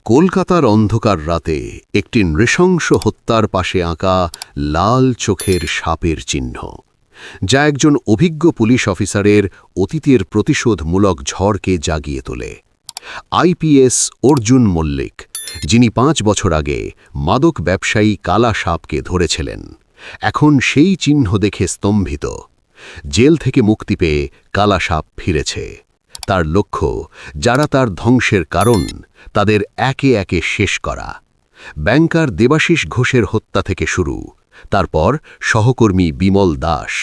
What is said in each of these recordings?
কলকাতার অন্ধকার রাতে একটি নৃশংস হত্যার পাশে আঁকা লাল চোখের সাপের চিহ্ন, যা একজন অভিজ্ঞ পুলিশ অফিসারের অতীতের প্রতিশোধমূলক ঝড়কে জাগিয়ে তোলে। আইপিএস অর্জুন মল্লিক, যিনি 5 বছর আগে মাদক ব্যবসায়ী কালা সাপকে ধরেছিলেন, এখন সেই চিহ্ন দেখে স্তম্ভিত। জেল থেকে মুক্তি পেয়ে কালা সাপ ফিরেছে। তার লক্ষ্য, যারা তার ধ্বংসের কারণ, তাদের একে একে শেষ করা। ব্যাংকার দেবাশিস ঘোষের হত্যা থেকে শুরু, তারপর সহকর্মী বিমল দাস।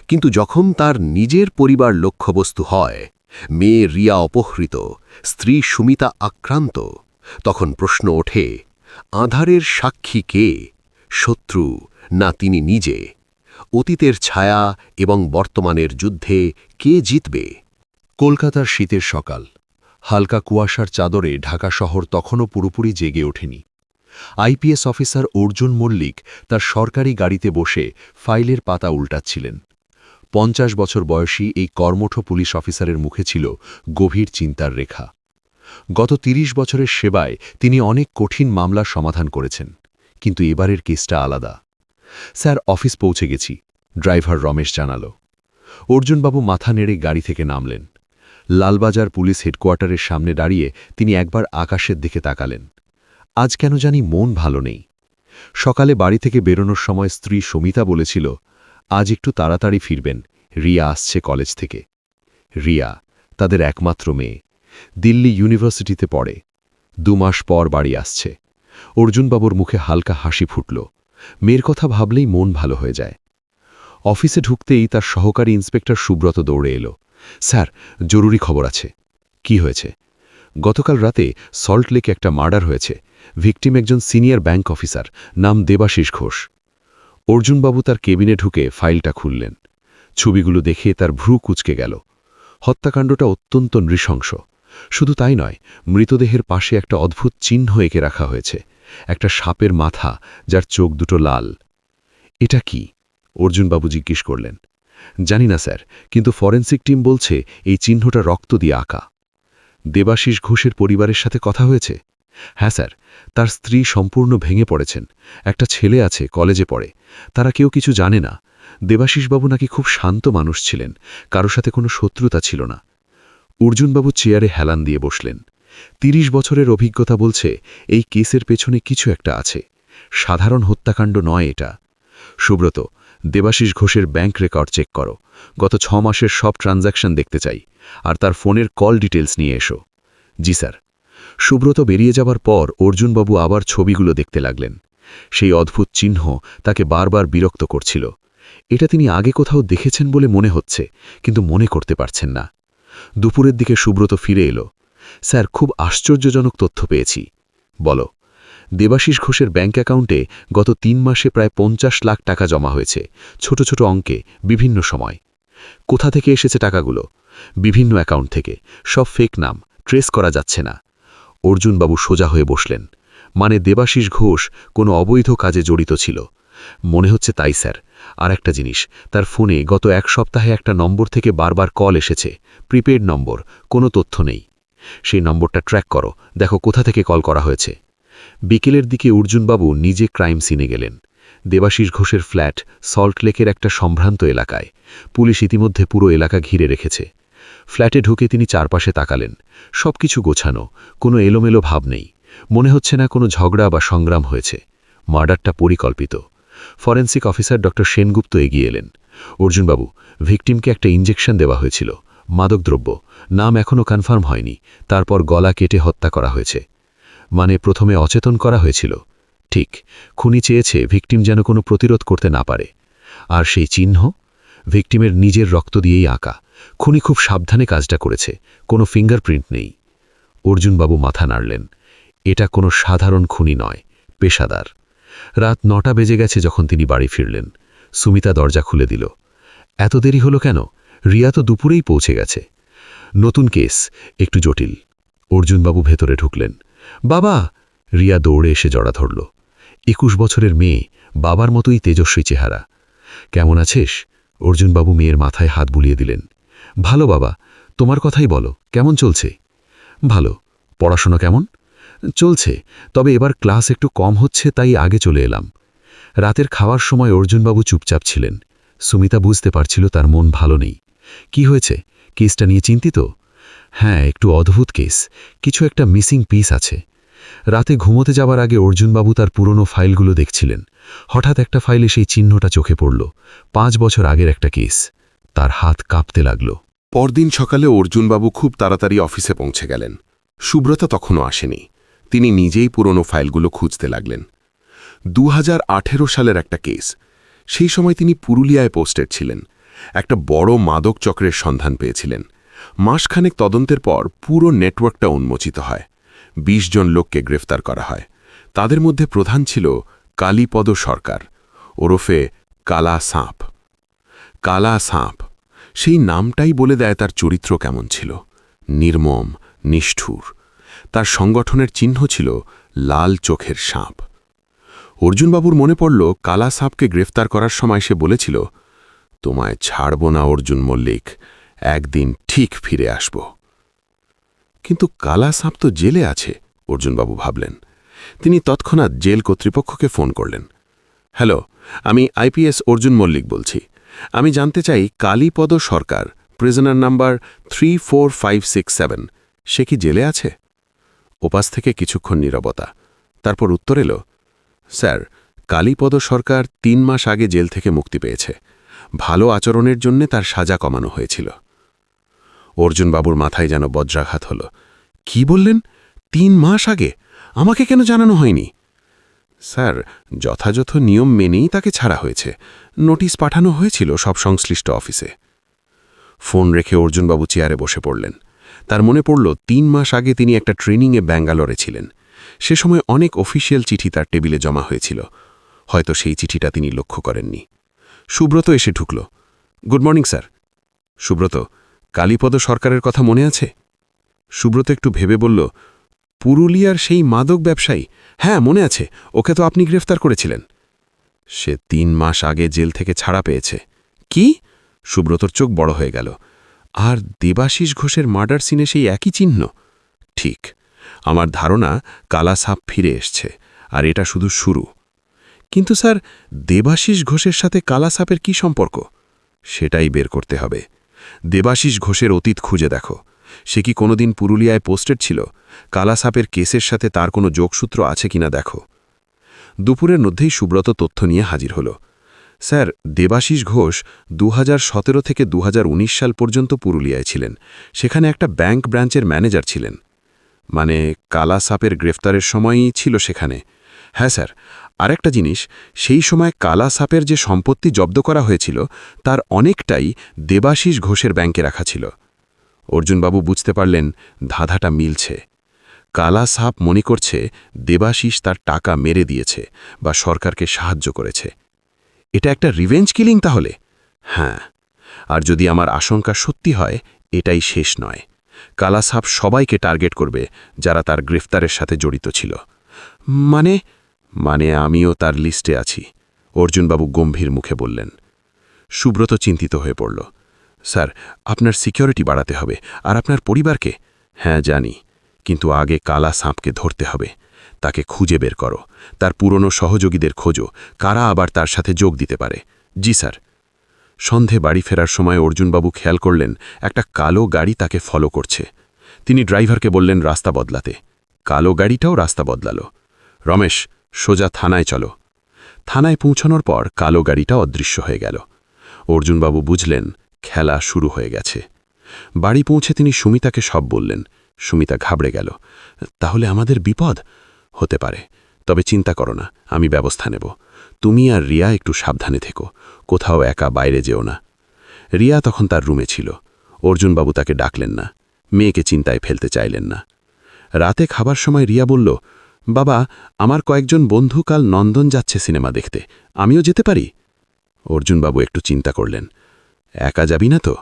কিন্তু যখন তার নিজের পরিবার লক্ষ্যবস্তু হয়, মেয়ে রিয়া অপহৃত, স্ত্রী সুমিতা আক্রান্ত, তখন প্রশ্ন ওঠে, আঁধারের সাক্ষী কে? শত্রু না তিনি নিজে? অতীতের ছায়া এবং বর্তমানের যুদ্ধে কে জিতবে? কলকাতার শীতের সকাল, হালকা কুয়াশার চাদরে ঢাকা শহর তখনও পুরোপুরি জেগে ওঠেনি। আইপিএস অফিসার অর্জুন মল্লিক তার সরকারি গাড়িতে বসে ফাইলের পাতা উল্টাচ্ছিলেন। 50 বছর বয়সী এই কর্মঠ পুলিশ অফিসারের মুখে ছিল গভীর চিন্তার রেখা। গত 30 বছরের সেবায় তিনি অনেক কঠিন মামলার সমাধান করেছেন, কিন্তু এবারের কেসটা আলাদা। স্যার, অফিস পৌঁছে গেছি, ড্রাইভার রমেশ জানাল। অর্জুনবাবু মাথা নেড়ে গাড়ি থেকে নামলেন। লালবাজার পুলিশ হেডকোয়ার্টারের সামনে দাঁড়িয়ে তিনি একবার আকাশের দিকে তাকালেন। আজ কেন জানি মন ভালো নেই। সকালে বাড়ি থেকে বেরোনোর সময় স্ত্রী সুমিতা বলেছিল, আজ একটু তাড়াতাড়ি ফিরবেন, রিয়া আসছে কলেজ থেকে। রিয়া তাদের একমাত্র মেয়ে, দিল্লি ইউনিভার্সিটিতে পড়ে। 2 মাস পর বাড়ি আসছে। অর্জুনবাবুর মুখে হালকা হাসি ফুটল। মেয়ের কথা ভাবলেই মন ভালো হয়ে যায়। অফিসে ঢুকতেই তার সহকারী ইন্সপেক্টর সুব্রত দৌড়ে এলো। স্যার, জরুরি খবর আছে। কি হয়েছে? গতকাল রাতে সল্ট লেকে একটা মার্ডার হয়েছে। ভিকটিম একজন সিনিয়র ব্যাংক অফিসার, নাম দেবাশিস ঘোষ। অর্জুনবাবু তার কেবিনে ঢুকে ফাইলটা খুললেন। ছবিগুলো দেখে তার ভ্রু কুঁচকে গেল। হত্যাকাণ্ডটা অত্যন্ত নৃশংস। শুধু তাই নয়, মৃতদেহের পাশে একটা অদ্ভুত চিহ্ন এঁকে রাখা হয়েছে, একটা সাপের মাথা যার চোখ দুটো লাল। এটা কি? অর্জুনবাবু জিজ্ঞেস করলেন। জানি না স্যার, কিন্তু ফরেন্সিক টিম বলছে এই চিহ্নটা রক্ত দিয়ে আঁকা। দেবাশিস ঘোষের পরিবারের সাথে কথা হয়েছে? হ্যাঁ স্যার, তার স্ত্রী সম্পূর্ণ ভেঙে পড়েছেন। একটা ছেলে আছে, কলেজে পড়ে। তারা কেউ কিছু জানে না। দেবাশিসবাবু নাকি খুব শান্ত মানুষ ছিলেন, কারো সাথে কোনো শত্রুতা ছিল না। অর্জুনবাবু চেয়ারে হেলান দিয়ে বসলেন। 30 বছরের অভিজ্ঞতা বলছে এই কেসের পেছনে কিছু একটা আছে। সাধারণ হত্যাকাণ্ড নয় এটা। সুব্রত, দেবাশিস ঘোষের ব্যাংক রেকর্ড চেক করো। গত 6 মাসের সব ট্রানজ্যাকশন দেখতে চাই, আর তার ফোনের কল ডিটেলস নিয়ে এসো। জি স্যার। সুব্রত বেরিয়ে যাবার পর অর্জুনবাবু আবার ছবিগুলো দেখতে লাগলেন। সেই অদ্ভুত চিহ্ন তাকে বারবার বিরক্ত করছিল। এটা তিনি আগে কোথাও দেখেছেন বলে মনে হচ্ছে, কিন্তু মনে করতে পারছেন না। দুপুরের দিকে সুব্রত ফিরে এলো। স্যার, খুব আশ্চর্যজনক তথ্য পেয়েছি। বলো। দেবাশিস ঘোষের ব্যাংক অ্যাকাউন্টে গত 3 মাসে প্রায় 50 লাখ টাকা জমা হয়েছে, ছোট ছোট অঙ্কে, বিভিন্ন সময়। কোথা থেকে এসেছে টাকাগুলো? বিভিন্ন অ্যাকাউন্ট থেকে, সব ফেক নাম, ট্রেস করা যাচ্ছে না। অর্জুনবাবু সোজা হয়ে বসলেন। মানে দেবাশিস ঘোষ কোনো অবৈধ কাজে জড়িত ছিল? মনে হচ্ছে তাই স্যার। আর একটা জিনিস, তার ফোনে গত 1 সপ্তাহে একটা নম্বর থেকে বারবার কল এসেছে, প্রিপেড নম্বর, কোনো তথ্য নেই। সেই নম্বরটা ট্র্যাক করো, দেখো কোথা থেকে কল করা হয়েছে। বিকেলের দিকে অর্জুনবাবু নিজে ক্রাইম সিনে গেলেন। দেবাশিস ঘোষের ফ্ল্যাট সল্ট লেকের একটা সম্ভ্রান্ত এলাকায়। পুলিশ ইতিমধ্যে পুরো এলাকা ঘিরে রেখেছে। ফ্ল্যাটে ঢুকে তিনি চারপাশে তাকালেন। সবকিছু গোছানো, কোনো এলোমেলো ভাব নেই। মনে হচ্ছে না কোনো ঝগড়া বা সংগ্রাম হয়েছে। মার্ডারটা পরিকল্পিত। ফরেন্সিক অফিসার ডক্টর সেনগুপ্ত এগিয়ে এলেন। অর্জুনবাবু, ভিকটিমকে একটা ইঞ্জেকশন দেওয়া হয়েছিল, মাদকদ্রব্য, নাম এখনও কনফার্ম হয়নি। তারপর গলা কেটে হত্যা করা হয়েছে। মানে প্রথমে অচেতন করা হয়েছিল? ঠিক। খুনি চেয়েছে ভিকটিম যেন কোনো প্রতিরোধ করতে না পারে। আর সেই চিহ্ন? ভিকটিমের নিজের রক্ত দিয়েই আঁকা। খুনি খুব সাবধানে কাজটা করেছে, কোনো ফিঙ্গারপ্রিন্ট নেই। অর্জুনবাবু মাথা নাড়লেন। এটা কোনো সাধারণ খুনি নয়, পেশাদার। রাত 9টা বেজে গেছে যখন তিনি বাড়ি ফিরলেন। সুমিতা দরজা খুলে দিল। এত দেরি হলো কেন? রিয়া তো দুপুরেই পৌঁছে গেছে। নতুন কেস, একটু জটিল। অর্জুনবাবু ভেতরে ঢুকলেন। বাবা! রিয়া দৌড়ে এসে জড়া ধরল। 21 বছরের মেয়ে, বাবার মতোই তেজস্বী চেহারা। কেমন আছিস? অর্জুনবাবু মেয়ের মাথায় হাত বুলিয়ে দিলেন। ভালো বাবা, তোমার কথাই বলো, কেমন চলছে? ভালো। পড়াশোনা কেমন? চলছে, তবে এবার ক্লাস একটু কম হচ্ছে তাই আগে চলে এলাম। রাতের খাওয়ার সময় অর্জুনবাবু চুপচাপ ছিলেন। সুমিতা বুঝতে পারছিল তার মন ভালো নেই। কি হয়েছে? কেসটা নিয়ে চিন্তিত? হ্যাঁ, একটু অদ্ভুত কেস, কিছু একটা মিসিং পিস আছে। রাতে ঘুমোতে যাবার আগে অর্জুনবাবু তার পুরনো ফাইলগুলো দেখছিলেন। হঠাৎ একটা ফাইলে সেই চিহ্নটা চোখে পড়ল। 5 বছর আগের একটা কেস। তার হাত কাঁপতে লাগল। পরদিন সকালে অর্জুনবাবু খুব তাড়াতাড়ি অফিসে পৌঁছে গেলেন। সুব্রতা তখনও আসেনি। তিনি নিজেই পুরনো ফাইলগুলো খুঁজতে লাগলেন। 2018 সালের একটা কেস। সেই সময় তিনি পুরুলিয়ায় পোস্টেড ছিলেন। একটা বড় মাদক চক্রের সন্ধান পেয়েছিলেন। মাসখানেক তদন্তের পর পুরো নেটওয়ার্কটা উন্মোচিত হয়। 20 জন লোককে গ্রেফতার করা হয়। তাদের মধ্যে প্রধান ছিল কালীপদ সরকার, ওরফে কালা সাঁপ। কালা সাঁপ, সেই নামটাই বলে দেয় তার চরিত্র কেমন ছিল। নির্মম, নিষ্ঠুর। তার সংগঠনের চিহ্ন ছিল লাল চোখের সাপ। অর্জুনবাবুর মনে পড়ল কালা সাপকে গ্রেফতার করার সময় সে বলেছিল, তোমায় ছাড়ব না অর্জুন মল্লিক, একদিন ঠিক ফিরে আসব। কিন্তু কালা সাপ তো জেলে আছে, অর্জুনবাবু ভাবলেন। তিনি তৎক্ষণাৎ জেল কর্তৃপক্ষকে ফোন করলেন। হ্যালো, আমি আইপিএস অর্জুন মল্লিক বলছি। আমি জানতে চাই কালীপদ সরকার, প্রিজনার নাম্বার 34567, সে কি জেলে আছে? ওপাশ থেকে কিছুক্ষণ নীরবতা। তারপর উত্তর এলো, স্যার, কালীপদ সরকার 3 মাস আগে জেল থেকে মুক্তি পেয়েছে। ভালো আচরণের জন্যে তার সাজা কমানো হয়েছিল। অর্জুনবাবুর মাথায় যেন বজ্রাঘাত হল। কি বললেন? 3 মাস আগে? আমাকে কেন জানানো হয়নি? স্যার, যথাযথ নিয়ম মেনেই তাকে ছাড়া হয়েছে। নোটিশ পাঠানো হয়েছিল সব সংশ্লিষ্ট অফিসে। ফোন রেখে অর্জুনবাবু চেয়ারে বসে পড়লেন। তার মনে পড়ল 3 মাস আগে তিনি একটা ট্রেনিংয়ে ব্যাঙ্গালোরে ছিলেন। সে সময় অনেক অফিসিয়াল চিঠি তার টেবিলে জমা হয়েছিল। হয়তো সেই চিঠিটা তিনি লক্ষ্য করেননি। সুব্রত এসে ঢুকল। Good morning sir. Subrata, Kalipada সরকারের কথা মনে আছে? সুব্রত একটু ভেবে বলল, পুরুলিয়ার সেই মাদক ব্যবসায়ী? হ্যাঁ, মনে আছে। ওকে তো আপনি গ্রেফতার করেছিলেন। সে 3 মাস আগে জেল থেকে ছাড়া পেয়েছে। কি? সুব্রতর চোখ বড় হয়ে গেল। আর দেবাশিস ঘোষের মার্ডার সিনে সেই একই চিহ্ন? ঠিক। আমার ধারণা কালা সাপ ফিরে এসছে, আর এটা শুধু শুরু। কিন্তু স্যার, দেবাশিস ঘোষের সাথে কালা সাপের কি সম্পর্ক? সেটাই বের করতে হবে। দেবাশিস ঘোষের অতীত খুঁজে দেখো। সে কি কোনোদিন পুরুলিয়ায় পোস্টেড ছিল? কালা সাপের কেসের সাথে তার কোনো যোগসূত্র আছে কিনা দেখো। দুপুরের মধ্যেই সুব্রত তথ্য নিয়ে হাজির হল। স্যার, দেবাশিস ঘোষ 2017 থেকে 2019 সাল পর্যন্ত পুরুলিয়ায় ছিলেন। সেখানে একটা ব্যাংক ব্রাঞ্চের ম্যানেজার ছিলেন। মানে কালা সাপের গ্রেফতারের সময়ই ছিল সেখানে? হ্যাঁ স্যার। আরেকটা জিনিস, সেই সময় কালা সাপের যে সম্পত্তি জব্দ করা হয়েছিল তার অনেকটাই দেবাশিস ঘোষের ব্যাংকে রাখা ছিল। অর্জুনবাবু বুঝতে পারলেন ধাঁধাটা মিলছে। কালা সাপ মনে করছে দেবাশিস তার টাকা মেরে দিয়েছে বা সরকারকে সাহায্য করেছে। এটা একটা রিভেঞ্জ কিলিং তাহলে? হ্যাঁ। আর যদি আমার আশঙ্কা সত্যি হয়, এটাই শেষ নয়। কালা সাপ সবাইকে টার্গেট করবে যারা তার গ্রেফতারের সাথে জড়িত ছিল। মানে আমিও তার লিস্টে আছি, অর্জুনবাবু গম্ভীর মুখে বললেন। সুব্রত চিন্তিত হয়ে পড়ল। স্যার, আপনার সিকিউরিটি বাড়াতে হবে। আর আপনার পরিবারকে? হ্যাঁ জানি, কিন্তু আগে কালা সাপকে ধরতে হবে। তাকে খুঁজে বের করো। তার পুরনো সহযোগীদের খোঁজো, কারা আবার তার সাথে যোগ দিতে পারে। জি স্যার। সন্ধে বাড়ি ফেরার সময় অর্জুনবাবু খেয়াল করলেন একটা কালো গাড়ি তাকে ফলো করছে। তিনি ড্রাইভারকে বললেন রাস্তা বদলাতে। কালো গাড়িটাও রাস্তা বদলাল। রমেশ, সোজা থানায় চলো। থানায় পৌঁছানোর পর কালো গাড়িটা অদৃশ্য হয়ে গেল। অর্জুনবাবু বুঝলেন খেলা শুরু হয়ে গেছে। বাড়ি পৌঁছে তিনি সুমিতাকে সব বললেন। সুমিতা ঘাবড়ে গেল। তাহলে আমাদের বিপদ? হতে পারে, তবে চিন্তা করো না, আমি ব্যবস্থা নেব। তুমি আর রিয়া একটু সাবধানে থেকো, কোথাও একা বাইরে যেও না। রিয়া তখন তার রুমে ছিল। অর্জুনবাবু তাকে ডাকলেন না, মেয়েকে চিন্তায় ফেলতে চাইলেন না। রাতে খাবার সময় রিয়া বলল, বাবা, আমার কয়েকজন বন্ধু কাল নন্দন যাচ্ছে সিনেমা দেখতে, আমিও যেতে পারি? অর্জুনবাবু একটু চিন্তা করলেন। একা যাবি না তো?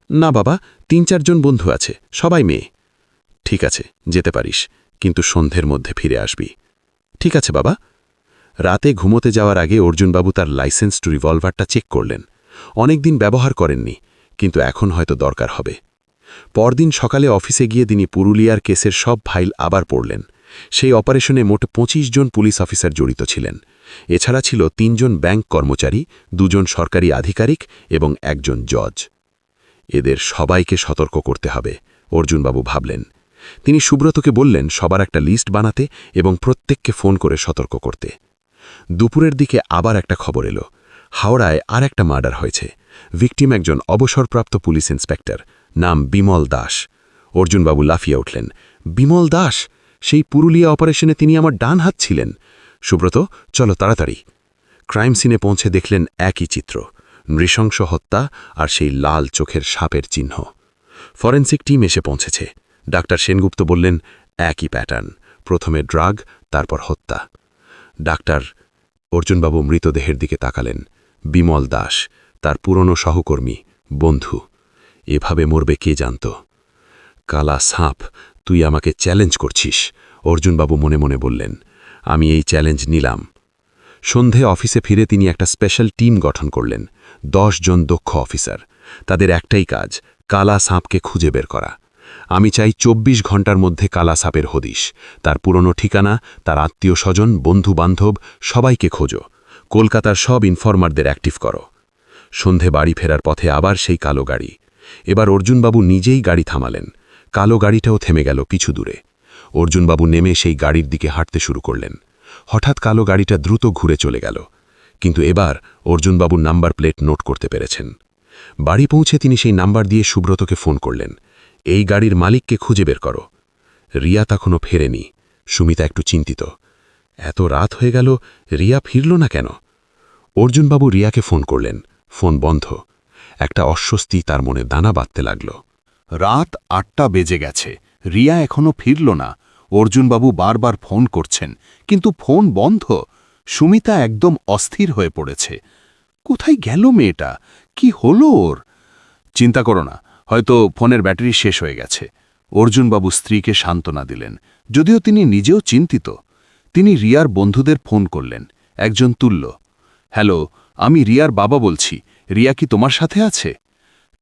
না বাবা, 3-4 জন বন্ধু আছে, সবাই মেয়ে। ঠিক আছে, যেতে পারিস, কিন্তু সন্ধ্যের মধ্যে ফিরে আসবি। ঠিক আছে বাবা। রাতে ঘুমোতে যাওয়ার আগে অর্জুনবাবু তার লাইসেন্সড রিভলভারটা চেক করলেন। অনেকদিন ব্যবহার করেননি, কিন্তু এখন হয়তো দরকার হবে। পরদিন সকালে অফিসে গিয়ে তিনি পুরুলিয়ার কেসের সব ফাইল আবার পড়লেন। সেই অপারেশনে মোট ২৫ জন পুলিশ অফিসার জড়িত ছিলেন। এছাড়া ছিল ৩ জন ব্যাংক কর্মচারী, ২ জন সরকারি আধিকারিক এবং ১ জন জজ। এদের সবাইকে সতর্ক করতে হবে, অর্জুনবাবু ভাবলেন। তিনি সুব্রতকে বললেন সবার একটা লিস্ট বানাতে এবং প্রত্যেককে ফোন করে সতর্ক করতে। দুপুরের দিকে আবার একটা খবর এলো, হাওড়ায় আর একটা মার্ডার হয়েছে। ভিকটিম একজন অবসরপ্রাপ্ত পুলিশ ইন্সপেক্টর, নাম বিমল দাস। অর্জুনবাবু লাফিয়ে উঠলেন, বিমল দাস? সেই পুরুলিয়া অপারেশনে তিনি আমার ডান হাত ছিলেন। সুব্রত, চলো তাড়াতাড়ি। ক্রাইম সিনে পৌঁছে দেখলেন একই চিত্র, নৃশংস হত্যা আর সেই লাল চোখের সাপের চিহ্ন। ফরেন্সিক টিম এসে পৌঁছেছে। ডাক্তার সেনগুপ্ত বললেন, একই প্যাটার্ন, প্রথমে ড্রাগ, তারপর হত্যা। ডাক্তার অর্জুনবাবু মৃতদেহের দিকে তাকালেন। বিমল দাস, তার পুরনো সহকর্মী, বন্ধু। এভাবে মরবে কে জানত? কালা সাপ, তুই আমাকে চ্যালেঞ্জ করছিস, অর্জুনবাবু মনে মনে বললেন। আমি এই চ্যালেঞ্জ নিলাম। সন্ধে অফিসে ফিরে তিনি একটা স্পেশাল টিম গঠন করলেন, 10 জন দক্ষ অফিসার। তাদের একটাই কাজ, কালা সাপকে খুঁজে বের করা। আমি চাই 24 ঘন্টার মধ্যে কালা সাপের হদিশ, তার পুরনো ঠিকানা, তার আত্মীয় স্বজন, বন্ধু বান্ধব, সবাইকে খোঁজো। কলকাতার সব ইনফরমারদের অ্যাক্টিভ করো। সন্ধে বাড়ি ফেরার পথে আবার সেই কালো গাড়ি। এবার অর্জুনবাবু নিজেই গাড়ি থামালেন। কালো গাড়িটাও থেমে গেল কিছু দূরে। অর্জুনবাবু নেমে সেই গাড়ির দিকে হাঁটতে শুরু করলেন। হঠাৎ কালো গাড়িটা দ্রুত ঘুরে চলে গেল, কিন্তু এবার অর্জুনবাবুর নাম্বার প্লেট নোট করতে পেরেছেন। বাড়ি পৌঁছে তিনি সেই নাম্বার দিয়ে সুব্রতকে ফোন করলেন, এই গাড়ির মালিককে খুঁজে বের করো। রিয়া তখনও ফেরেনি। সুমিতা একটু চিন্তিত, এত রাত হয়ে গেল, রিয়া ফিরল না কেন? অর্জুনবাবু রিয়াকে ফোন করলেন, ফোন বন্ধ। একটা অস্বস্তি তার মনে দানা বাঁধতে লাগল। রাত ৮টা বেজে গেছে, রিয়া এখনো ফিরল না। অর্জুনবাবু বারবার ফোন করছেন, কিন্তু ফোন বন্ধ। সুমিতা একদম অস্থির হয়ে পড়েছে। কোথায় গেল মেয়েটা? কি হলো ওর? চিন্তা করো না, হয়তো ফোনের ব্যাটারি শেষ হয়ে গেছে। অর্জুনবাবু স্ত্রীকে সান্ত্বনা দিলেন, যদিও তিনি নিজেও চিন্তিত। তিনি রিয়ার বন্ধুদের ফোন করলেন। একজন তুলল, হ্যালো, আমি রিয়ার বাবা বলছি, রিয়া কি তোমার সাথে আছে?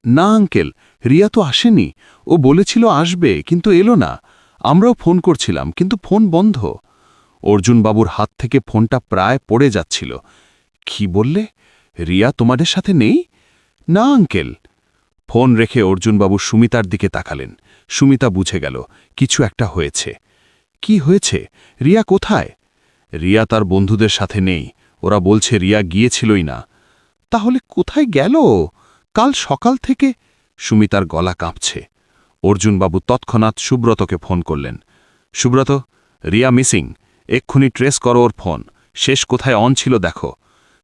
না আঙ্কেল, রিয়া তো আসেনি। ও বলেছিল আসবে, কিন্তু এলো না। আমরাও ফোন করছিলাম, কিন্তু ফোন বন্ধ। অর্জুনবাবুর হাত থেকে ফোনটা প্রায় পড়ে যাচ্ছিল। কি বললে? রিয়া তোমাদের সাথে নেই? না আঙ্কেল। ফোন রেখে অর্জুনবাবু সুমিতার দিকে তাকালেন। সুমিতা বুঝে গেল কিছু একটা হয়েছে। কি হয়েছে? রিয়া কোথায়? রিয়া তার বন্ধুদের সাথে নেই, ওরা বলছে রিয়া গিয়েছিলই না। তাহলে কোথায় গেল? কাল সকাল থেকে। সুমিতার গলা কাঁপছে। অর্জুনবাবু তৎক্ষণাৎ সুব্রতকে ফোন করলেন। সুব্রত, রিয়া মিসিং, এক্ষুনি ট্রেস করো ওর ফোন, শেষ কোথায় অন ছিল দেখো।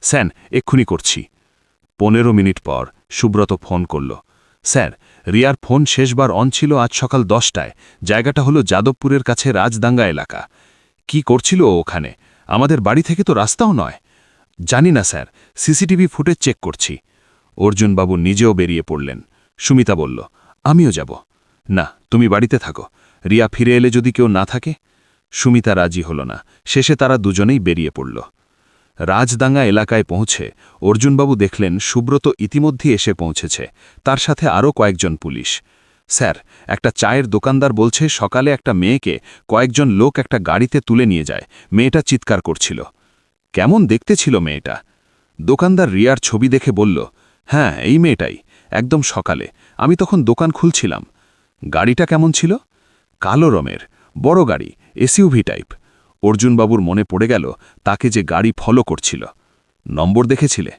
স্যার, এক্ষুনি করছি। 15 মিনিট পর সুব্রত ফোন করল। স্যার, রিয়ার ফোন শেষবার অন ছিল আজ সকাল 10টায়। জায়গাটা হলো যাদবপুরের কাছে রাজদাঙ্গা এলাকা। কি করছিল ও ওখানে? আমাদের বাড়ি থেকে তো রাস্তাও নয়। জানি না স্যার, সিসিটিভি ফুটেজ চেক করছি। অর্জুনবাবু নিজেও বেরিয়ে পড়লেন। সুমিতা বলল, আমিও যাব। না, তুমি বাড়িতে থাকো, রিয়া ফিরে এলে যদি কেউ না থাকে। সুমিতা রাজি হল না। শেষে তারা দুজনেই বেরিয়ে পড়ল। রাজদাঙ্গা এলাকায় পৌঁছে অর্জুনবাবু দেখলেন সুব্রত ইতিমধ্যে এসে পৌঁছেছে, তার সাথে আরও কয়েকজন পুলিশ। স্যার, একটা চায়ের দোকানদার বলছে সকালে একটা মেয়েকে কয়েকজন লোক একটা গাড়িতে তুলে নিয়ে যায়। মেয়েটা চিৎকার করছিল। কেমন দেখতে ছিল মেয়েটা? দোকানদার রিয়ার ছবি দেখে বলল, হ্যাঁ, এই মেয়েটাই, একদম সকালে, আমি তখন দোকান খুলছিলাম। গাড়িটা কেমন ছিল? কালো রঙের, বড় গাড়ি, এসইউভি টাইপ। অর্জুনবাবুর মনে পড়ে গেল তাকে যে গাড়ি ফলো করছিল। নম্বর দেখেছিলে?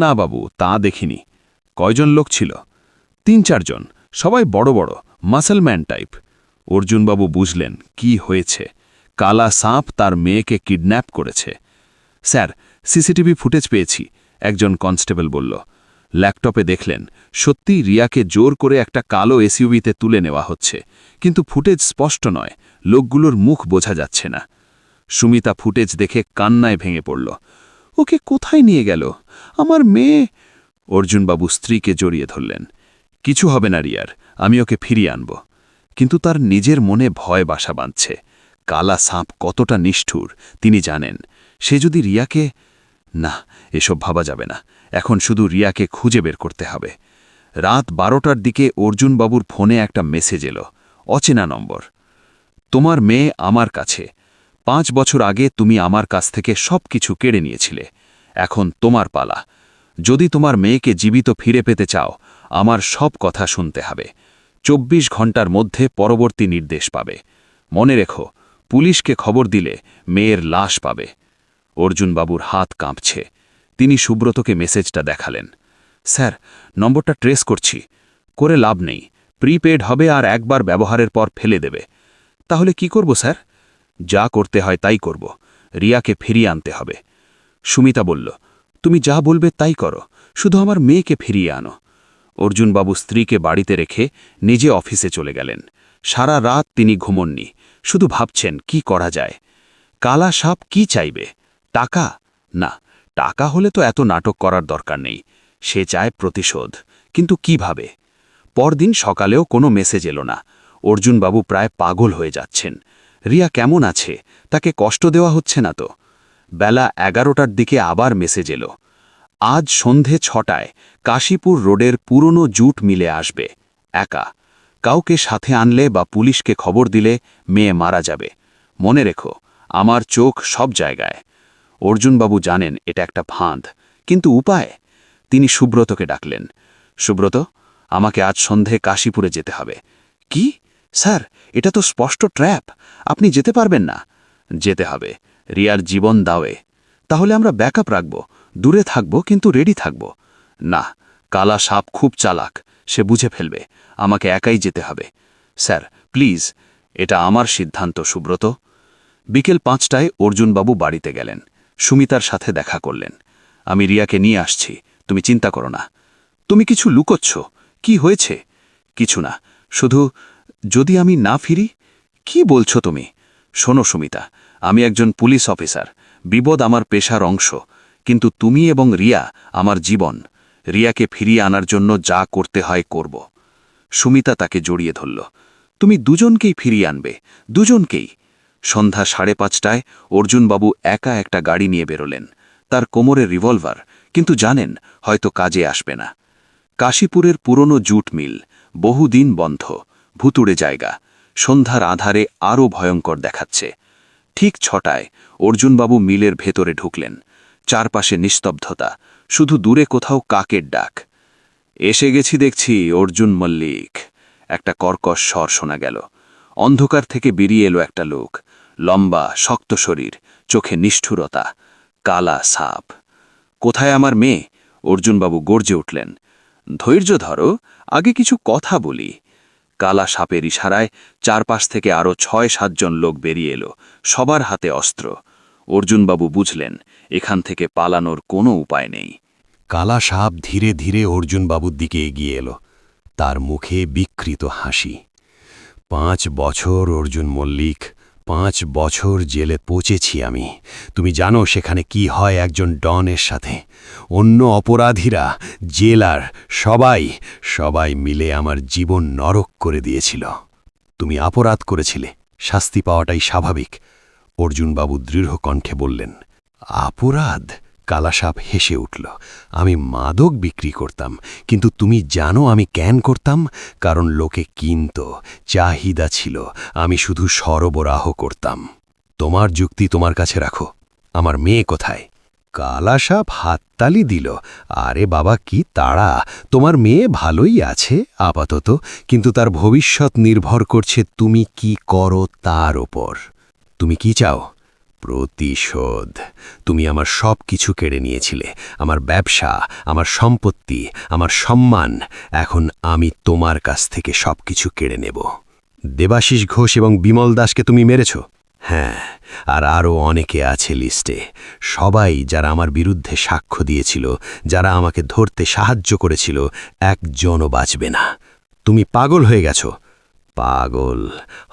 না বাবু, তা দেখিনি। কয়জন লোক ছিল? 3-4 জন, সবাই বড় বড়, মাসলম্যান টাইপ। অর্জুনবাবু বুঝলেন কি হয়েছে। কালা সাপ তার মেয়েকে কিডন্যাপ করেছে। স্যার, সিসিটিভি ফুটেজ পেয়েছি, একজন কনস্টেবল বলল। ল্যাপটপে দেখলেন সত্যিই রিয়াকে জোর করে একটা কালো এসইউভিতে তুলে নেওয়া হচ্ছে, কিন্তু ফুটেজ স্পষ্ট নয়, লোকগুলোর মুখ বোঝা যাচ্ছে না। সুমিতা ফুটেজ দেখে কান্নায় ভেঙে পড়ল। ওকে কোথায় নিয়ে গেল? আমার মেয়ে। অর্জুনবাবু স্ত্রীকে জড়িয়ে ধরলেন। কিছু হবে না রিয়ার, আমি ওকে ফিরিয়ে আনব। কিন্তু তার নিজের মনে ভয় বাসা বাঁধছে। কালা সাপ কতটা নিষ্ঠুর তিনি জানেন। সে যদি রিয়াকে... না, এসব ভাবা যাবে না, এখন শুধু রিয়াকে খুঁজে বের করতে হবে। রাত 12টার দিকে অর্জুনবাবুর ফোনে একটা মেসেজ এলো, অচেনা নম্বর। তোমার মেয়ে আমার কাছে। 5 বছর আগে তুমি আমার কাছ থেকে সব কিছু কেড়ে নিয়েছিলে। এখন তোমার পালা। যদি তোমার মেয়েকে জীবিত ফিরে পেতে চাও, আমার সব কথা শুনতে হবে। 24 ঘন্টার মধ্যে পরবর্তী নির্দেশ পাবে। মনে রেখো, পুলিশকে খবর দিলে মেয়ের লাশ পাবে। অর্জুনবাবুর হাত কাঁপছে। তিনি সুব্রতকে মেসেজটা দেখালেন। স্যার, নম্বরটা ট্রেস করছি। করে লাভ নেই। প্রিপেড হবে আর একবার ব্যবহারের পর ফেলে দেবে। তাহলে কি করব স্যার? যা করতে হয় তাই করব। রিয়াকে ফিরিয়ে আনতে হবে। সুমিতা বলল, তুমি যা বলবে তাই করো, শুধু আমার মেয়েকে ফিরিয়ে আনো। অর্জুনবাবু স্ত্রীকে বাড়িতে রেখে নিজে অফিসে চলে গেলেন। সারা রাত তিনি ঘুমননি, শুধু ভাবছেন কি করা যায়। কালা সাপ কি চাইবে? টাকা? না, টাকা হলে তো এত নাটক করার দরকার নেই। সে চায় প্রতিশোধ, কিন্তু কিভাবে? পরদিন সকালেও কোনো মেসেজ এলো না। অর্জুনবাবু প্রায় পাগল হয়ে যাচ্ছেন। রিয়া কেমন আছে? তাকে কষ্ট দেওয়া হচ্ছে না তো? বেলা 11টার দিকে আবার মেসেজ এলো। আজ সন্ধে 6টায় কাশীপুর রোডের পুরনো জুট মিলে আসবে, একা। কাউকে সাথে আনলে বা পুলিশকে খবর দিলে মেয়ে মারা যাবে। মনে রেখো, আমার চোখ সব জায়গায়। অর্জুনবাবু জানেন এটা একটা ফাঁদ, কিন্তু উপায়? তিনি সুব্রতকে ডাকলেন। সুব্রত, আমাকে আজ সন্ধে কাশীপুরে যেতে হবে। কি? স্যার, এটা তো স্পষ্ট ট্র্যাপ। আপনি যেতে পারবেন না। যেতে হবে। রিয়ার জীবন দাওয়ে। তাহলে আমরা ব্যাকআপ রাখব, দূরে থাকব, কিন্তু রেডি থাকব। না, কালা সাপ খুব চালাক, সে বুঝে ফেলবে। আমাকে একাই যেতে হবে। স্যার, প্লিজ, এটা আমার সিদ্ধান্ত সুব্রত। বিকেল 5টায় অর্জুনবাবু বাড়িতে গেলেন। সুমিতার সাথে দেখা করলেন। আমি রিয়াকে নিয়ে আসছি, তুমি চিন্তা করো না। তুমি কিছু লুকোচ্ছ? কি হয়েছে? কিছু না, শুধু যদি আমি না ফিরি। কি বলছো তুমি? শোনো সুমিতা, আমি একজন পুলিশ অফিসার। বিপদ আমার পেশার অংশ, কিন্তু তুমি এবং রিয়া আমার জীবন। রিয়াকে ফিরিয়ে আনার জন্য যা করতে হয় করব। সুমিতা তাকে জড়িয়ে ধরল। তুমি দুজনকেই ফিরিয়ে আনবে, দুজনকেই। সন্ধ্যা 5:30টায় অর্জুনবাবু একা একটা গাড়ি নিয়ে বেরোলেন। তার কোমরে রিভলভার, কিন্তু জানেন হয়তো কাজে আসবে না। কাশীপুরের পুরনো জুট মিল, বহুদিন বন্ধ, ভুতুড়ে জায়গা। সন্ধ্যার আধারে আরও ভয়ঙ্কর দেখাচ্ছে। ঠিক 6টায় অর্জুনবাবু মিলের ভেতরে ঢুকলেন। চারপাশে নিস্তব্ধতা, শুধু দূরে কোথাও কাকের ডাক। এসে গেছি দেখছি, অর্জুন মল্লিক। একটা কর্কশ স্বর শোনা গেল। অন্ধকার থেকে বেরিয়ে এলো একটা লোক। লম্বা, শক্ত শরীর, চোখে নিষ্ঠুরতা। কালা সাপ। কোথায় আমার মেয়ে? অর্জুনবাবু গর্জে উঠলেন। ধৈর্য ধরো, আগে কিছু কথা বলি। কালা সাপের ইশারায় চারপাশ থেকে আরও 6-7 জন লোক বেরিয়ে এলো, সবার হাতে অস্ত্র। অর্জুনবাবু বুঝলেন এখান থেকে পালানোর কোনো উপায় নেই। কালা সাপ ধীরে ধীরে অর্জুনবাবুর দিকে এগিয়ে এলো। তার মুখে বিকৃত হাসি। 5 বছর অর্জুন মল্লিক, 5 বছর জেলে পচেছি আমি। তুমি জানো সেখানে কি হয় একজন ডনের সাথে? অন্য অপরাধীরা, জেলার সবাই মিলে আমার জীবন নরক করে দিয়েছিল। তুমি অপরাধ করেছিলে, শাস্তি পাওয়াটাই স্বাভাবিক। অর্জুনবাবু দৃঢ় কণ্ঠে বললেন। অপরাধ? কালাসাপ হেসে উঠল। আমি মাদক বিক্রি করতাম, কিন্তু তুমি জানো আমি কেন করতাম? কারণ লোকে কিনত, চাহিদা ছিল, আমি শুধু সরবরাহ করতাম। তোমার যুক্তি তোমার কাছে রাখো। আমার মেয়ে কোথায়? কালাসাপ হাততালি দিল। আরে বাবা, কি তাড়া! তোমার মেয়ে ভালোই আছে আপাতত, কিন্তু তার ভবিষ্যৎ নির্ভর করছে তুমি কি করো তার ওপর। তুমি কি চাও? প্রতিশোধ। তুমি আমার সব কিছু কেড়ে নিয়েছিলে, আমার ব্যবসা, আমার সম্পত্তি, আমার সম্মান। এখন আমি তোমার কাছ থেকে সব কিছু কেড়ে নেব। দেবাশিস ঘোষ এবং বিমল দাসকে তুমি মেরেছ? হ্যাঁ, আর আরও অনেকে আছে লিস্টে। সবাই যারা আমার বিরুদ্ধে সাক্ষ্য দিয়েছিল, যারা আমাকে ধরতে সাহায্য করেছিল, একজনও বাঁচবে না। তুমি পাগল হয়ে গেছ। পাগল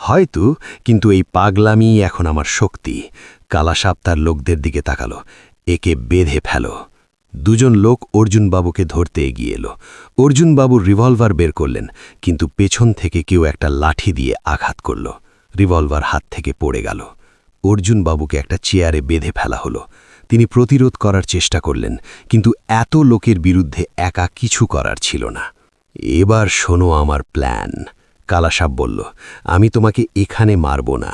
হয়তো, কিন্তু এই পাগলামিই এখন আমার শক্তি। কালাসাপ তার লোকদের দিকে তাকালো। একে বেঁধে ফেলো। 2 জন লোক অর্জুনবাবুকে ধরতে এগিয়ে এলো। অর্জুনবাবু রিভলভার বের করলেন, কিন্তু পেছন থেকে কেউ একটা লাঠি দিয়ে আঘাত করল। রিভলভার হাত থেকে পড়ে গেল। অর্জুনবাবুকে একটা চেয়ারে বেঁধে ফেলা হলো। তিনি প্রতিরোধ করার চেষ্টা করলেন, কিন্তু এত লোকের বিরুদ্ধে একা কিছু করার ছিল না। এবার শোনো আমার প্ল্যান। কালাসাপ বলল, আমি তোমাকে এখানে মারব না,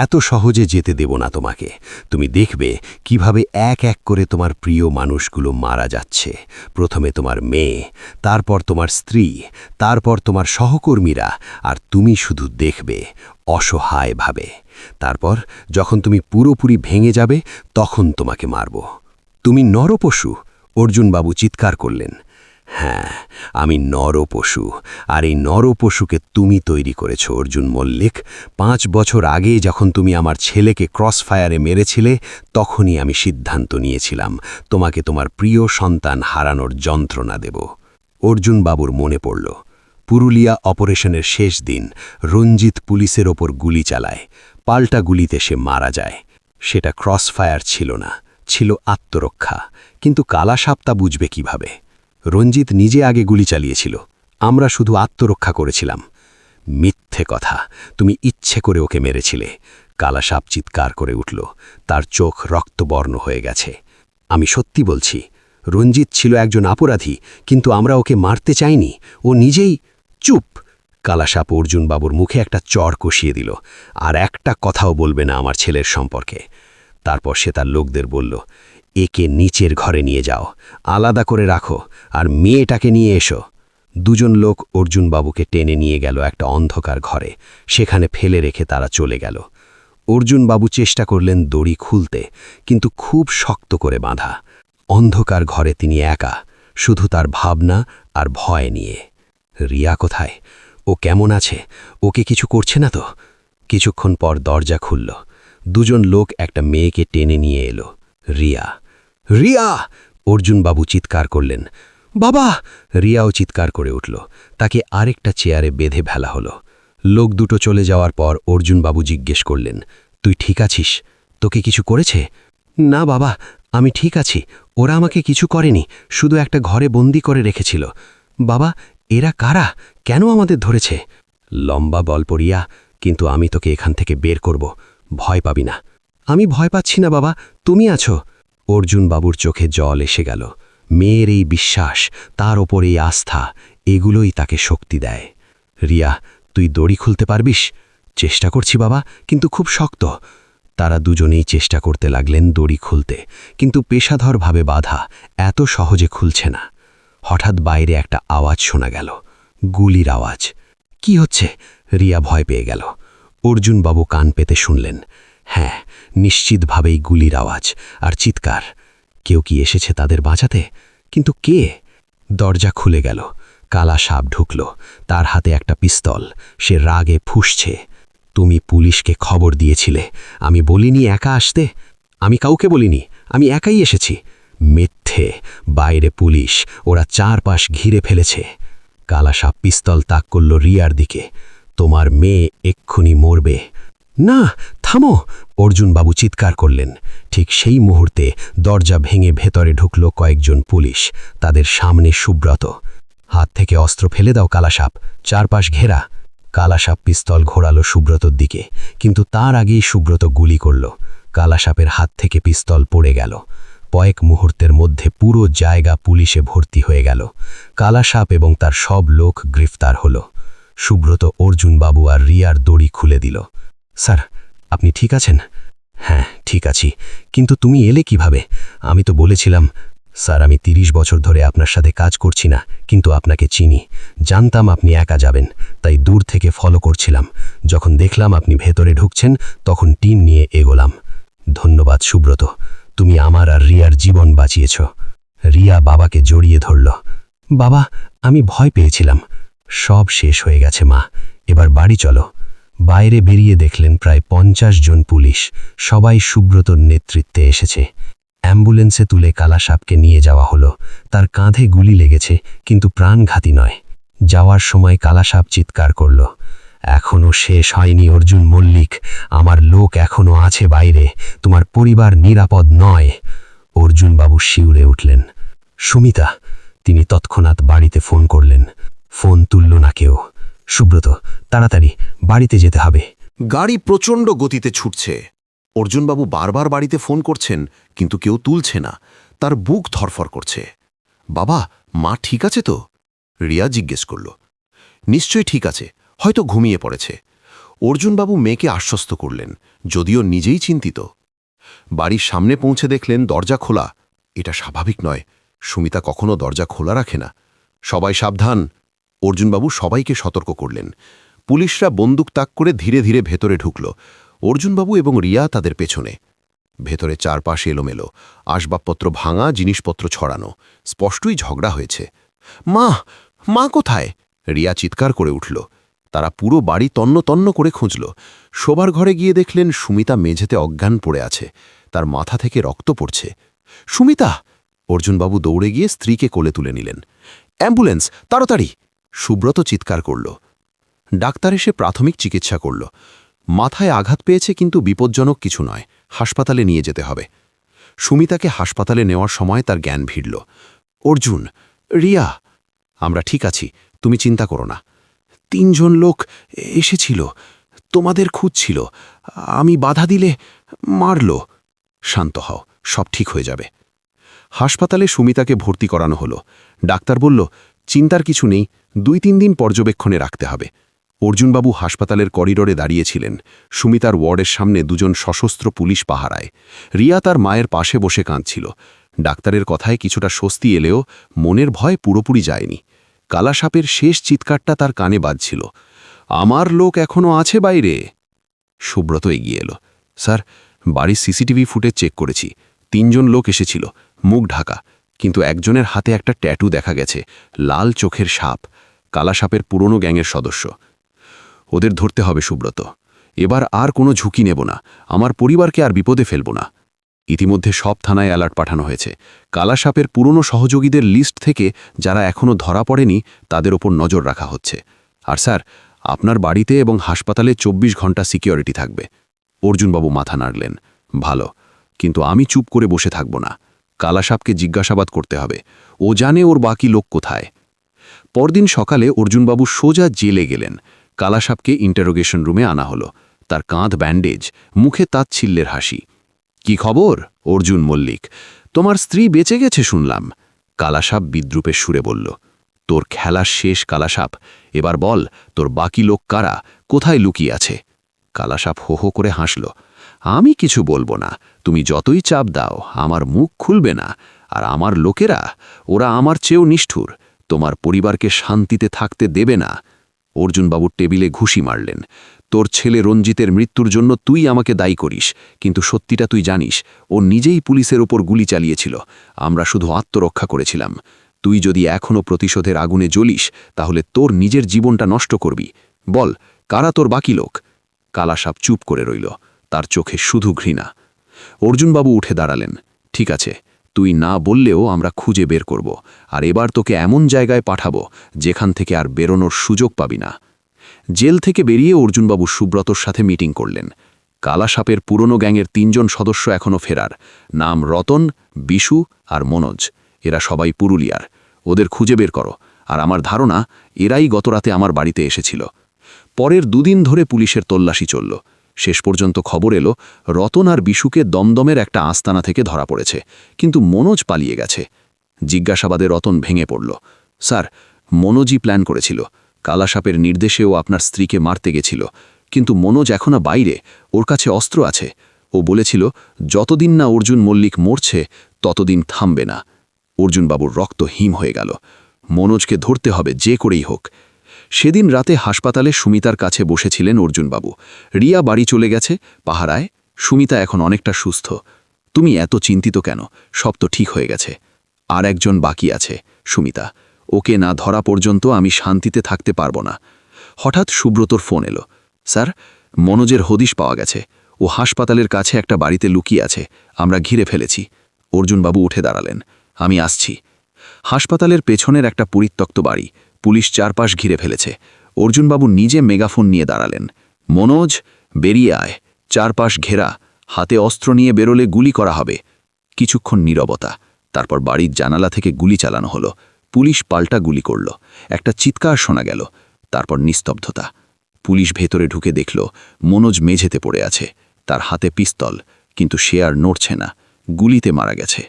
এত সহজে যেতে দেব না তোমাকে। তুমি দেখবে কিভাবে এক এক করে তোমার প্রিয় মানুষগুলো মারা যাচ্ছে। প্রথমে তোমার মেয়ে, তারপর তোমার স্ত্রী, তারপর তোমার সহকর্মীরা, আর তুমি শুধু দেখবে অসহায়ভাবে। তারপর যখন তুমি পুরোপুরি ভেঙে যাবে তখন তোমাকে মারব। তুমি নরপশু, অর্জুনবাবু চিৎকার করলেন। হ্যাঁ, আমি নরপশু, আর এই নরপশুকে তুমি তৈরি করেছ অর্জুন মল্লিক। 5 বছর আগে যখন তুমি আমার ছেলেকে ক্রসফায়ারে মেরেছিলে, তখনই আমি সিদ্ধান্ত নিয়েছিলাম তোমাকে তোমার প্রিয় সন্তান হারানোর যন্ত্রণা দেব। অর্জুনবাবুর মনে পড়ল পুরুলিয়া অপারেশনের শেষ দিন রঞ্জিত পুলিশের ওপর গুলি চালায়, পাল্টা গুলিতে সে মারা যায়। সেটা ক্রসফায়ার ছিল না, ছিল আত্মরক্ষা। কিন্তু কালাসাপ তা বুঝবে কিভাবে? রঞ্জিত নিজে আগে গুলি চালিয়েছিল, আমরা শুধু আত্মরক্ষা করেছিলাম। মিথ্যে কথা, তুমি ইচ্ছে করে ওকে মেরেছিলে। কালাসাপ চিৎকার করে উঠল, তার চোখ রক্তবর্ণ হয়ে গেছে। আমি সত্যি বলছি, রঞ্জিত ছিল একজন অপরাধী, কিন্তু আমরা ওকে মারতে চাইনি, ও নিজেই। চুপ! কালাসাপ অর্জুনবাবুর মুখে একটা চড় কষিয়ে দিল। আর একটা কথাও বলবে না আমার ছেলের সম্পর্কে। তারপর সে তার লোকদের বলল, একে নিচের ঘরে নিয়ে যাও, আলাদা করে রাখো, আর মেয়েটাকে নিয়ে এসো। 2 জন লোক অর্জুনবাবুকে টেনে নিয়ে গেল একটা অন্ধকার ঘরে, সেখানে ফেলে রেখে তারা চলে গেল। অর্জুনবাবু চেষ্টা করলেন দড়ি খুলতে, কিন্তু খুব শক্ত করে বাঁধা। অন্ধকার ঘরে তিনি একা, শুধু তার ভাবনা আর ভয় নিয়ে। রিয়া কোথায়? ও কেমন আছে? ওকে কিছু করছে না তো? কিছুক্ষণ পর দরজা খুলল। 2 জন লোক একটা মেয়েকে টেনে নিয়ে এলো। রিয়া! রিয়া! অর্জুনবাবু চিৎকার করলেন। বাবা! রিয়াও চিৎকার করে উঠল। তাকে আরেকটা চেয়ারে বেঁধে ফেলা হলো। লোক দুটো চলে যাওয়ার পর অর্জুনবাবু জিজ্ঞেস করলেন, তুই ঠিক আছিস? তোকে কিছু করেছে? না বাবা, আমি ঠিক আছি। ওরা আমাকে কিছু করেনি, শুধু একটা ঘরে বন্দি করে রেখেছিল। বাবা, এরা কারা? কেন আমাদের ধরেছে? লম্বা গল্প রিয়া, কিন্তু আমি তোকে এখান থেকে বের করব। ভয় পাবি না। আমি ভয় পাচ্ছি না বাবা, তুমি আছো। অর্জুনবাবুর চোখে জল এসে গেল। মেয়ের এই বিশ্বাস, তার ওপর এই আস্থা, এগুলোই তাকে শক্তি দেয়। রিয়া, তুই দড়ি খুলতে পারবিস? চেষ্টা করছি বাবা, কিন্তু খুব শক্ত। তারা দুজনেই চেষ্টা করতে লাগলেন দড়ি খুলতে, কিন্তু পেশাধরভাবে বাধা, এত সহজে খুলছে না। হঠাৎ বাইরে একটা আওয়াজ শোনা গেল, গুলির আওয়াজ। কি হচ্ছে? রিয়া ভয় পেয়ে গেল। অর্জুনবাবু কান পেতে শুনলেন। হ্যাঁ, নিশ্চিতভাবেই গুলির আওয়াজ আর চিৎকার। কেউ কি এসেছে তাদের বাঁচাতে? কিন্তু কে? দরজা খুলে গেল। কালা সাপ ঢুকল, তার হাতে একটা পিস্তল। সে রাগে ফুঁসছে। তুমি পুলিশকে খবর দিয়েছিলে, আমি বলিনি একা আসতে? আমি কাউকে বলিনি, আমি একাই এসেছি। মিথ্যে, বাইরে পুলিশ, ওরা চারপাশ ঘিরে ফেলেছে। কালা সাপ পিস্তল তাক করল রিয়ার দিকে। তোমার মেয়ে এক্ষুনি মরবে। না, থামো! অর্জুনবাবু চিৎকার করলেন। ঠিক সেই মুহূর্তে দরজা ভেঙে ভেতরে ঢুকল কয়েকজন পুলিশ। তাদের সামনে সুব্রত। হাত থেকে অস্ত্র ফেলে দাও কালাসাপ, চারপাশ ঘেরা। কালাসাপ পিস্তল ঘোরালো সুব্রতর দিকে, কিন্তু তার আগেই সুব্রত গুলি করল। কালাসাপের হাত থেকে পিস্তল পড়ে গেল। কয়েক মুহূর্তের মধ্যে পুরো জায়গা পুলিশে ভর্তি হয়ে গেল। কালাসাপ এবং তার সব লোক গ্রেফতার হল। সুব্রত অর্জুনবাবু আর রিয়ার দড়ি খুলে দিল। স্যার, আপনি ঠিক আছেন? হ্যাঁ, ঠিক আছি। কিন্তু তুমি এলে কিভাবে? আমি তো বলেছিলাম। স্যার, আমি 30 বছর ধরে আপনার সাথে কাজ করছি না, কিন্তু আপনাকে চিনি। জানতাম আপনি একা যাবেন, তাই দূর থেকে ফলো করছিলাম। যখন দেখলাম আপনি ভেতরে ঢুকছেন, তখন টিম নিয়ে এগোলাম। ধন্যবাদ সুব্রত, তুমি আমার আর রিয়ার জীবন বাঁচিয়েছ। রিয়া বাবাকে জড়িয়ে ধরল। বাবা, আমি ভয় পেয়েছিলাম। সব শেষ হয়ে গেছে মা, এবার বাড়ি চলো। বাইরে বেরিয়ে দেখলেন প্রায় 50 জন পুলিশ, সবাই সুব্রতর নেতৃত্বে এসেছে। অ্যাম্বুলেন্সে তুলে কালাসাপকে নিয়ে যাওয়া হলো। তার কাঁধে গুলি লেগেছে, কিন্তু প্রাণঘাতী নয়। যাওয়ার সময় কালাসাপ চিৎকার করল, এখনো শেষ হয়নি অর্জুন মল্লিক, আমার লোক এখনো আছে বাইরে, তোমার পরিবার নিরাপদ নয়। অর্জুনবাবু শিউরে উঠলেন। সুমিতা! তিনি তৎক্ষণাৎ বাড়িতে ফোন করলেন। ফোন তুলল না কেউ। সুব্রত, তাড়াতাড়ি বাড়িতে যেতে হবে। গাড়ি প্রচণ্ড গতিতে ছুটছে। অর্জুনবাবু বারবার বাড়িতে ফোন করছেন, কিন্তু কেউ তুলছে না। তার বুক ধরফর করছে। বাবা, মা ঠিক আছে তো? রিয়া জিজ্ঞেস করল। নিশ্চয়ই ঠিক আছে, হয়তো ঘুমিয়ে পড়েছে। অর্জুনবাবু মেয়েকে আশ্বস্ত করলেন, যদিও নিজেই চিন্তিত। বাড়ির সামনে পৌঁছে দেখলেন দরজা খোলা। এটা স্বাভাবিক নয়, সুমিতা কখনো দরজা খোলা রাখে না। সবাই সাবধান, অর্জুনবাবু সবাইকে সতর্ক করলেন। পুলিশরা বন্দুক তাক করে ধীরে ধীরে ভেতরে ঢুকল। অর্জুনবাবু এবং রিয়া তাদের পেছনে। ভেতরে চারপাশে এলোমেলো, আসবাবপত্র ভাঙা, জিনিসপত্র ছড়ানো। স্পষ্টই ঝগড়া হয়েছে। মা, মা কোথায়? রিয়া চিৎকার করে উঠল। তারা পুরো বাড়ি তন্ন তন্ন করে খুঁজল। শোবার ঘরে গিয়ে দেখলেন সুমিতা মেঝেতে অজ্ঞান পড়ে আছে, তার মাথা থেকে রক্ত পড়ছে। সুমিতা! অর্জুনবাবু দৌড়ে গিয়ে স্ত্রীকে কোলে তুলে নিলেন। অ্যাম্বুলেন্স, তাড়াতাড়ি! সুব্রত চিৎকার করল। ডাক্তার এসে প্রাথমিক চিকিৎসা করল। মাথায় আঘাত পেয়েছে, কিন্তু বিপজ্জনক কিছু নয়, হাসপাতালে নিয়ে যেতে হবে। সুমিতাকে হাসপাতালে নেওয়ার সময় তার জ্ঞান ভিড়ল। অর্জুন, রিয়া, আমরা ঠিক আছি, তুমি চিন্তা করো না। 3 জন লোক এসেছিল, তোমাদের খুঁজছিল, আমি বাধা দিলে মারল। শান্ত হও, সব ঠিক হয়ে যাবে। হাসপাতালে সুমিতাকে ভর্তি করানো হলো। ডাক্তার বলল, চিন্তার কিছু নেই, 2-3 দিন পর্যবেক্ষণে রাখতে হবে। অর্জুনবাবু হাসপাতালের করিডোরে দাঁড়িয়েছিলেন। সুমিতার ওয়ার্ডের সামনে 2 জন সশস্ত্র পুলিশ পাহারায়। রিয়া তার মায়ের পাশে বসে কাঁদছিল। ডাক্তারের কথায় কিছুটা স্বস্তি এলেও মনের ভয় পুরোপুরি যায়নি। কালাসাপের শেষ চিৎকারটা তার কানে বাজছিল। আমার লোক এখনো আছে বাইরে। সুব্রত এগিয়ে এলো। স্যার, বাড়ির সিসিটিভি ফুটেজ চেক করেছি। 3 জন লোক এসেছিল, মুখ ঢাকা, কিন্তু একজনের হাতে একটা ট্যাটু দেখা গেছে, লাল চোখের সাপ, কালাসাপের পুরনো গ্যাংয়ের সদস্য। ওদের ধরতে হবে সুব্রত। এবার আর কোনো ঝুঁকি নেব না, আমার পরিবারকে আর বিপদে ফেলব না। ইতিমধ্যে সব থানায় অ্যালার্ট পাঠানো হয়েছে। কালাসাপের পুরনো সহযোগীদের লিস্ট থেকে যারা এখনও ধরা পড়েনি তাদের ওপর নজর রাখা হচ্ছে। আর স্যার, আপনার বাড়িতে এবং হাসপাতালে 24 ঘন্টা সিকিউরিটি থাকবে। অর্জুনবাবু মাথা নাড়লেন। ভালো, কিন্তু আমি চুপ করে বসে থাকব না। কালাসাপকে জিজ্ঞাসাবাদ করতে হবে। ও জানে ওর বাকি লোক কোথায়। পরদিন সকালে অর্জুনবাবু সোজা জেলে গেলেন। কালাসাপকে ইন্টারোগেশন রুমে আনা হলো। তার কাঁধ ব্যান্ডেজ, মুখে তাচ্ছিল্যের হাসি। কি খবর, অর্জুন মল্লিক? তোমার স্ত্রী বেঁচে গেছে শুনলাম। কালাসাপ বিদ্রুপের সুরে বলল। তোর খেলা শেষ কালাসাপ, এবার বল তোর বাকি লোক কারা, কোথায় লুকিয়ে আছে? কালাসাপ হো হো করে হাসল। আমি কিছু বলবো না, তুমি যতই চাপ দাও আমার মুখ খুলবে না। আর আমার লোকেরা, ওরা আমার চেয়েও নিষ্ঠুর, তোমার পরিবারকে শান্তিতে থাকতে দেবে না। অর্জুনবাবু টেবিলে ঘুষি মারলেন। তোর ছেলে রঞ্জিতের মৃত্যুর জন্য তুই আমাকে দায়ী করিস, কিন্তু সত্যিটা তুই জানিস, ও নিজেই পুলিশের ওপর গুলি চালিয়েছিল। আমরা শুধু আত্মরক্ষা করেছিলাম। তুই যদি এখনও প্রতিশোধের আগুনে জ্বলিস, তাহলে তোর নিজের জীবনটা নষ্ট করবি। বল, কারা তোর বাকি লোক? কালাসাপ চুপ করে রইল, তার চোখে শুধু ঘৃণা। অর্জুনবাবু উঠে দাঁড়ালেন। ঠিক আছে, তুই না বললেও আমরা খুঁজে বের করব, আর এবার তোকে এমন জায়গায় পাঠাবো যেখান থেকে আর বেরোনোর সুযোগ পাবি না। জেল থেকে বেরিয়ে অর্জুনবাবু সুব্রতর সাথে মিটিং করলেন। কালাসাপের পুরনো গ্যাংয়ের 3 জন সদস্য এখনও ফেরার। নাম রতন, বিশু আর মনোজ। এরা সবাই পুরুলিয়ার। ওদের খুঁজে বের করো। আর আমার ধারণা এরাই গতরাতে আমার বাড়িতে এসেছিল। পরের 2 দিন ধরে পুলিশের তল্লাশি চলল। শেষ পর্যন্ত খবর এলো রতন আর বিশুকে দমদমের একটা আস্তানা থেকে ধরা পড়েছে, কিন্তু মনোজ পালিয়ে গেছে। জিজ্ঞাসাবাদে রতন ভেঙে পড়ল। স্যার, মনোজই প্ল্যান করেছিল। কালাসাপের নির্দেশেও আপনার স্ত্রীকে মারতে গেছিল, কিন্তু মনোজ এখনো বাইরে, ওর কাছে অস্ত্র আছে। ও বলেছিল যতদিন না অর্জুন মল্লিক মরছে ততদিন থামবে না। অর্জুনবাবুর রক্ত হিম হয়ে গেল। মনোজকে ধরতে হবে যে করেই হোক। সেদিন রাতে হাসপাতালে সুমিতার কাছে বসেছিলেন অর্জুনবাবু। রিয়া বাড়ি চলে গেছে পাহারায়। সুমিতা এখন অনেকটা সুস্থ। তুমি এত চিন্তিত কেন? সব তো ঠিক হয়ে গেছে। আর একজন বাকি আছে, সুমিতা। ওকে না ধরা পর্যন্ত আমি শান্তিতে থাকতে পারবো না। হঠাৎ সুব্রতর ফোন এলো। স্যার, মনোজের হদিশ পাওয়া গেছে। ও হাসপাতালের কাছে একটা বাড়িতে লুকিয়ে আছে, আমরা ঘিরে ফেলেছি। অর্জুনবাবু উঠে দাঁড়ালেন। আমি আসছি। হাসপাতালের পেছনের একটা পরিত্যক্ত বাড়ি, পুলিশ চারপাশ ঘিরে ফেলেছে। অর্জুনবাবু নিজে মেগাফোন নিয়ে দাঁড়ালেন। মনোজ, বেরিয়ে আয়, চারপাশ ঘেরা, হাতে অস্ত্র নিয়ে বেরোলে গুলি করা হবে। কিছুক্ষণ নীরবতা, তারপর বাড়ির জানালা থেকে গুলি চালানো হলো। পুলিশ পাল্টা গুলি করল। একটা চিৎকার শোনা গেল, তারপর নিস্তব্ধতা। পুলিশ ভেতরে ঢুকে দেখল মনোজ মেঝেতে পড়ে আছে, তার হাতে পিস্তল, কিন্তু সে আর নড়ছে না, গুলিতে মারা গেছে।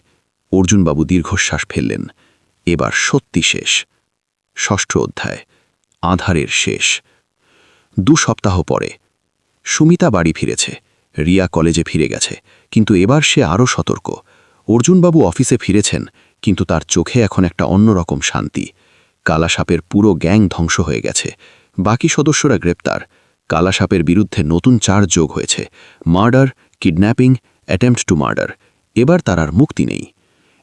অর্জুনবাবু দীর্ঘশ্বাস ফেললেন। এবার সত্যি শেষ। 6ষ্ঠ অধ্যায়, আধারের শেষ। 2 সপ্তাহ পরে সুমিতা বাড়ি ফিরেছে, রিয়া কলেজে ফিরে গেছে, কিন্তু এবার সে আরও সতর্ক। অর্জুনবাবু অফিসে ফিরেছেন, কিন্তু তার চোখে এখন একটা অন্যরকম শান্তি। কালাসাপের পুরো গ্যাং ধ্বংস হয়ে গেছে, বাকি সদস্যরা গ্রেপ্তার। কালাসাপের বিরুদ্ধে নতুন চার্জ যোগ হয়েছে, murder, kidnapping, attempt to murder. এবার তার আর মুক্তি নেই।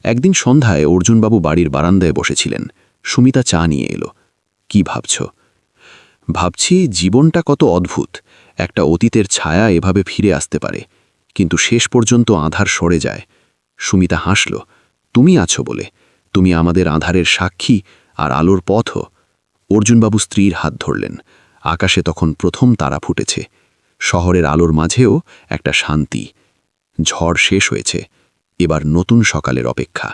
একদিন সন্ধ্যায় অর্জুনবাবু বাড়ির বারান্দায় বসেছিলেন। সুমিতা চা নিয়ে এলো। কি ভাবছ? ভাবছি জীবনটা কত অদ্ভুত। একটা অতীতের ছায়া এভাবে ফিরে আসতে পারে, কিন্তু শেষ পর্যন্ত আঁধার সরে যায়। সুমিতা হাসল। তুমি আছো বলে, তুমি আমাদের আঁধারের সাক্ষী আর আলোর পথও। অর্জুনবাবু স্ত্রীর হাত ধরলেন। আকাশে তখন প্রথম তারা ফুটেছে। শহরের আলোর মাঝেও একটা শান্তি। ঝড় শেষ হয়েছে, এবার নতুন সকালের অপেক্ষা।